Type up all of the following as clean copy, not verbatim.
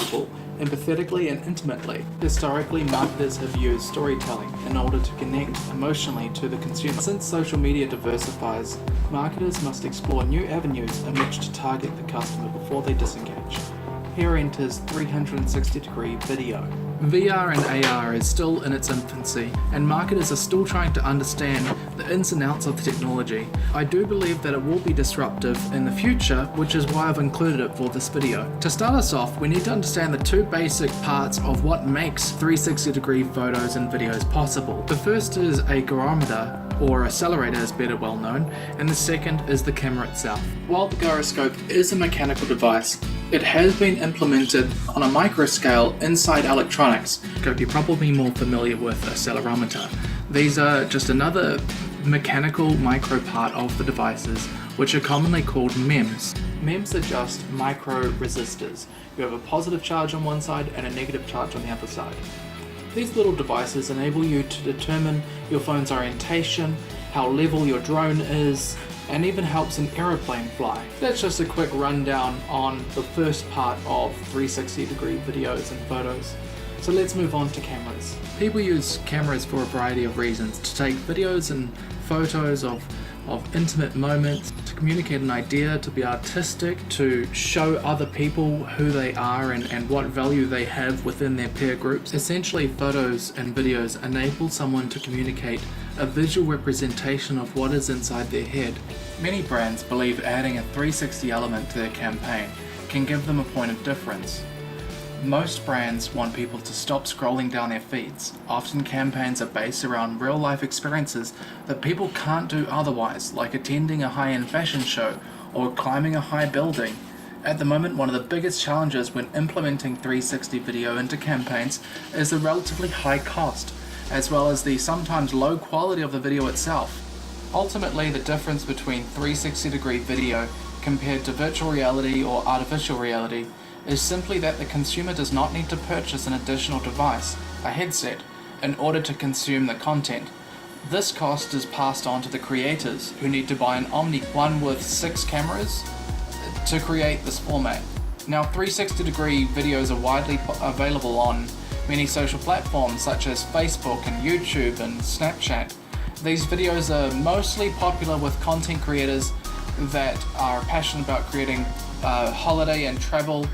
people, empathetically and intimately. Historically, marketers have used storytelling in order to connect emotionally to the consumer. Since social media diversifies, marketers must explore new avenues in which to target the customer before they disengage. Here enters 360-degree video. VR and AR is still in its infancy, and marketers are still trying to understand the ins and outs of the technology. I do believe that it will be disruptive in the future, which is why I've included it for this video. To start us off, we need to understand the two basic parts of what makes 360-degree photos and videos possible. The first is a gyrometer, or accelerator as better well known, and the second is the camera itself. While the gyroscope is a mechanical device, it has been implemented on a micro scale inside electronics. You're probably more familiar with accelerometer. These are just another mechanical micro part of the devices, which are commonly called MEMS. MEMS are just micro resistors. You have a positive charge on one side and a negative charge on the other side. These little devices enable you to determine your phone's orientation, how level your drone is, and even helps an aeroplane fly. That's just a quick rundown on the first part of 360-degree videos and photos. So let's move on to cameras. People use cameras for a variety of reasons: to take videos and photos of intimate moments, to communicate an idea, to be artistic, to show other people who they are and what value they have within their peer groups. Essentially, photos and videos enable someone to communicate a visual representation of what is inside their head. Many brands believe adding a 360 element to their campaign can give them a point of difference. Most brands want people to stop scrolling down their feeds. Often campaigns are based around real-life experiences that people can't do otherwise, like attending a high-end fashion show or climbing a high building. At the moment, one of the biggest challenges when implementing 360 video into campaigns is the relatively high cost, as well as the sometimes low quality of the video itself. Ultimately, the difference between 360-degree video compared to virtual reality or artificial reality is simply that the consumer does not need to purchase an additional device, a headset, in order to consume the content. This cost is passed on to the creators, who need to buy an Omni, one with 6 cameras, to create this format. Now, 360-degree videos are widely available on many social platforms such as Facebook and YouTube and Snapchat. These videos are mostly popular with content creators that are passionate about creating holiday and travel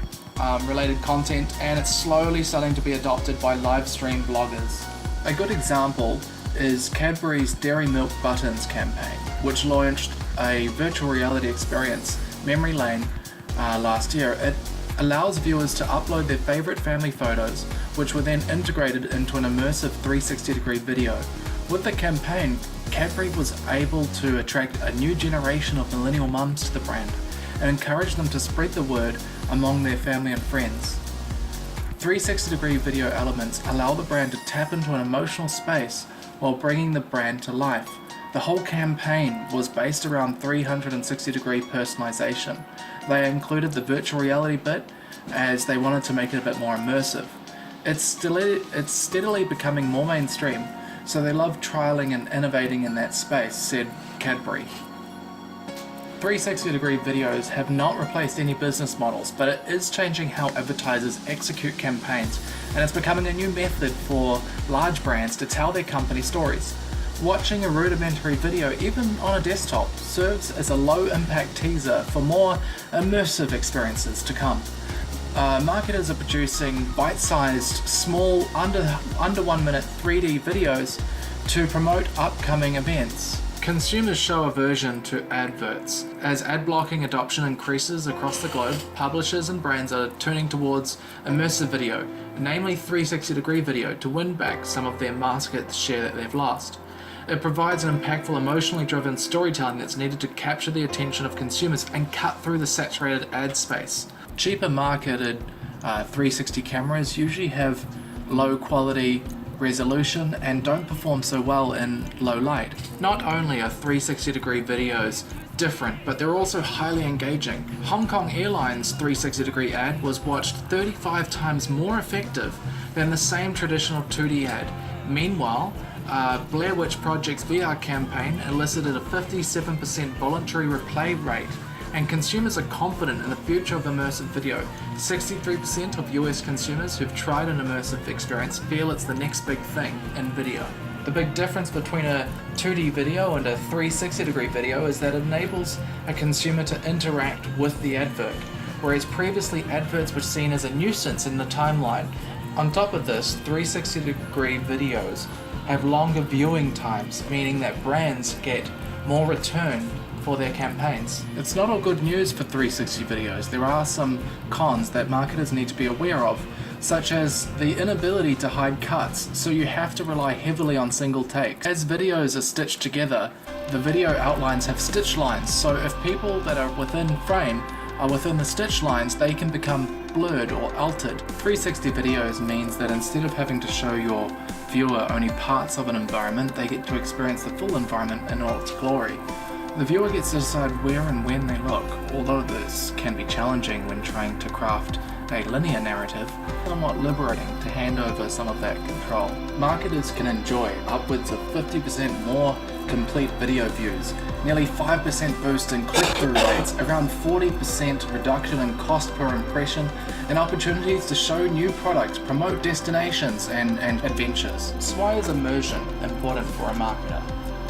related content, and it's slowly starting to be adopted by live stream bloggers. A good example is Cadbury's Dairy Milk Buttons campaign, which launched a virtual reality experience, Memory Lane, last year. It allows viewers to upload their favorite family photos, which were then integrated into an immersive 360-degree video. With the campaign, Cadbury was able to attract a new generation of millennial mums to the brand and encourage them to spread the word among their family and friends. 360-degree video elements allow the brand to tap into an emotional space while bringing the brand to life. The whole campaign was based around 360-degree personalization. They included the virtual reality bit, as they wanted to make it a bit more immersive. It's steadily becoming more mainstream, so they love trialing and innovating in that space, said Cadbury. 360-degree videos have not replaced any business models, but it is changing how advertisers execute campaigns, and it's becoming a new method for large brands to tell their company stories. Watching a rudimentary video, even on a desktop, serves as a low-impact teaser for more immersive experiences to come. Marketers are producing bite-sized, small, under 1 minute 3D videos to promote upcoming events. Consumers show aversion to adverts. As ad blocking adoption increases across the globe, publishers and brands are turning towards immersive video, namely 360-degree video, to win back some of their market share that they've lost. It provides an impactful, emotionally driven storytelling that's needed to capture the attention of consumers and cut through the saturated ad space. Cheaper marketed 360 cameras usually have low quality resolution and don't perform so well in low light. Not only are 360-degree videos different, but they're also highly engaging. Hong Kong Airlines' 360-degree ad was watched 35 times more effective than the same traditional 2D ad. Meanwhile, Blair Witch Project's VR campaign elicited a 57% voluntary replay rate and consumers are confident in the future of immersive video. 63% of US consumers who've tried an immersive experience feel it's the next big thing in video. The big difference between a 2D video and a 360-degree video is that it enables a consumer to interact with the advert, whereas previously adverts were seen as a nuisance in the timeline. On top of this, 360-degree videos have longer viewing times, meaning that brands get more return for their campaigns. It's not all good news for 360 videos. There are some cons that marketers need to be aware of, such as the inability to hide cuts, so you have to rely heavily on single takes. As videos are stitched together, the video outlines have stitch lines, so if people that are within frame are within the stitch lines, they can become blurred or altered. 360 videos means that instead of having to show your viewer only parts of an environment, they get to experience the full environment in all its glory. The viewer gets to decide where and when they look, although this can be challenging when trying to craft a linear narrative, somewhat liberating to hand over some of that control. Marketers can enjoy upwards of 50% more complete video views, nearly 5% boost in click-through rates, around 40% reduction in cost per impression, and opportunities to show new products, promote destinations and adventures. So why is immersion important for a marketer?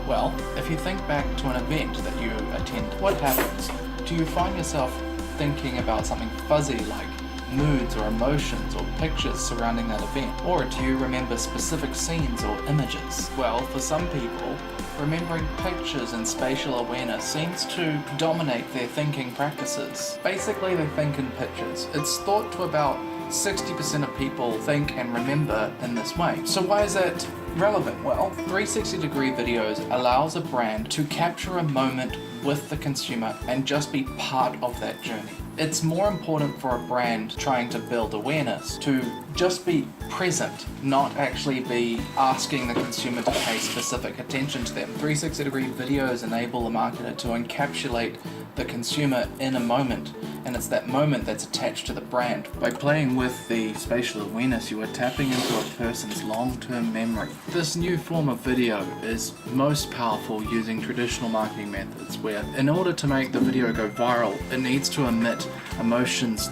Well, if you think back to an event that you attend, what happens? Do you find yourself thinking about something fuzzy like moods or emotions or pictures surrounding that event? Or do you remember specific scenes or images? Well, for some people, remembering pictures and spatial awareness seems to dominate their thinking practices. Basically, they think in pictures. It's thought to about 60% of people think and remember in this way. So why is that relevant? Well, 360-degree videos allows a brand to capture a moment with the consumer and just be part of that journey. It's more important for a brand trying to build awareness to just be present, not actually be asking the consumer to pay specific attention to them. 360-degree videos enable the marketer to encapsulate the consumer in a moment, and it's that moment that's attached to the brand. By playing with the spatial awareness, you are tapping into a person's long-term memory. This new form of video is most powerful using traditional marketing methods, where in order to make the video go viral, it needs to emit emotions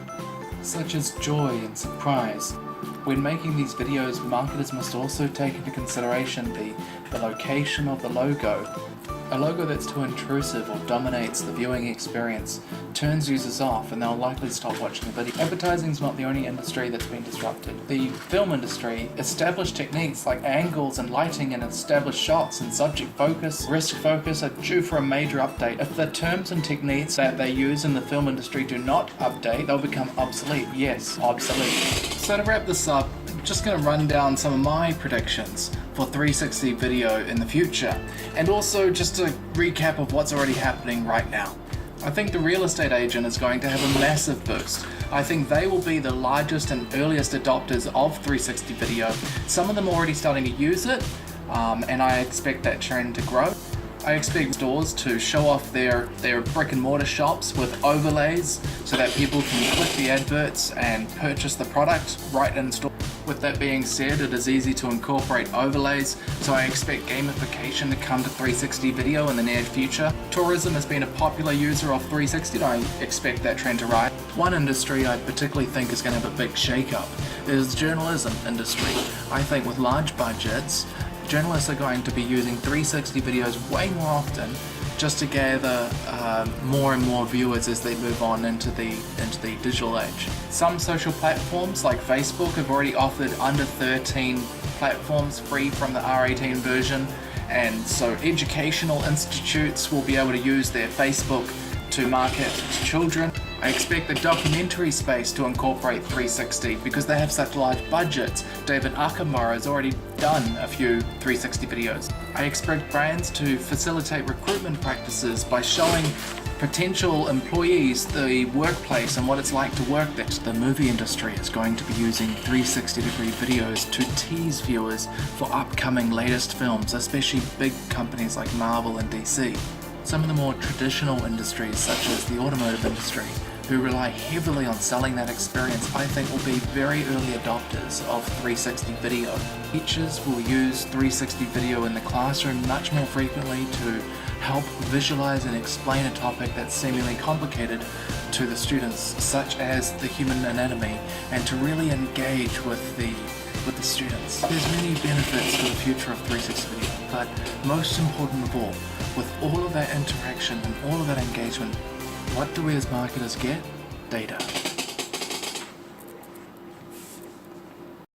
such as joy and surprise. When making these videos, marketers must also take into consideration the location of the logo. A logo that's too intrusive or dominates the viewing experience turns users off and they'll likely stop watching the video. Advertising is not the only industry that's been disrupted. The film industry, established techniques like angles and lighting and established shots and subject focus, risk focus are due for a major update. If the terms and techniques that they use in the film industry do not update, they'll become obsolete. Yes, obsolete. So to wrap this up, I'm just going to run down some of my predictions for 360 video in the future, and also just a recap of what's already happening right now. I think the real estate agent is going to have a massive boost. I think they will be the largest and earliest adopters of 360 video. Some of them are already starting to use it, and I expect that trend to grow. I expect stores to show off their brick and mortar shops with overlays so that people can click the adverts and purchase the product right in store. With that being said, it is easy to incorporate overlays, so I expect gamification to come to 360 video in the near future. Tourism has been a popular user of 360, and I expect that trend to rise. One industry I particularly think is going to have a big shake-up is the journalism industry. I think with large budgets, journalists are going to be using 360 videos way more often just to gather more and more viewers as they move on into the digital age. Some social platforms like Facebook have already offered under 13 platforms free from the R18 version, and so educational institutes will be able to use their Facebook to market to children. I expect the documentary space to incorporate 360 because they have such large budgets. David Akamara has already done a few 360 videos. I expect brands to facilitate recruitment practices by showing potential employees the workplace and what it's like to work there. The movie industry is going to be using 360-degree videos to tease viewers for upcoming latest films, especially big companies like Marvel and DC. Some of the more traditional industries, such as the automotive industry, who rely heavily on selling that experience, I think will be very early adopters of 360 video. Teachers will use 360 video in the classroom much more frequently to help visualize and explain a topic that's seemingly complicated to the students, such as the human anatomy, and to really engage with the students. There's many benefits for the future of 360 video, but most important of all, with all of that interaction and all of that engagement, what do we as marketers get? Data.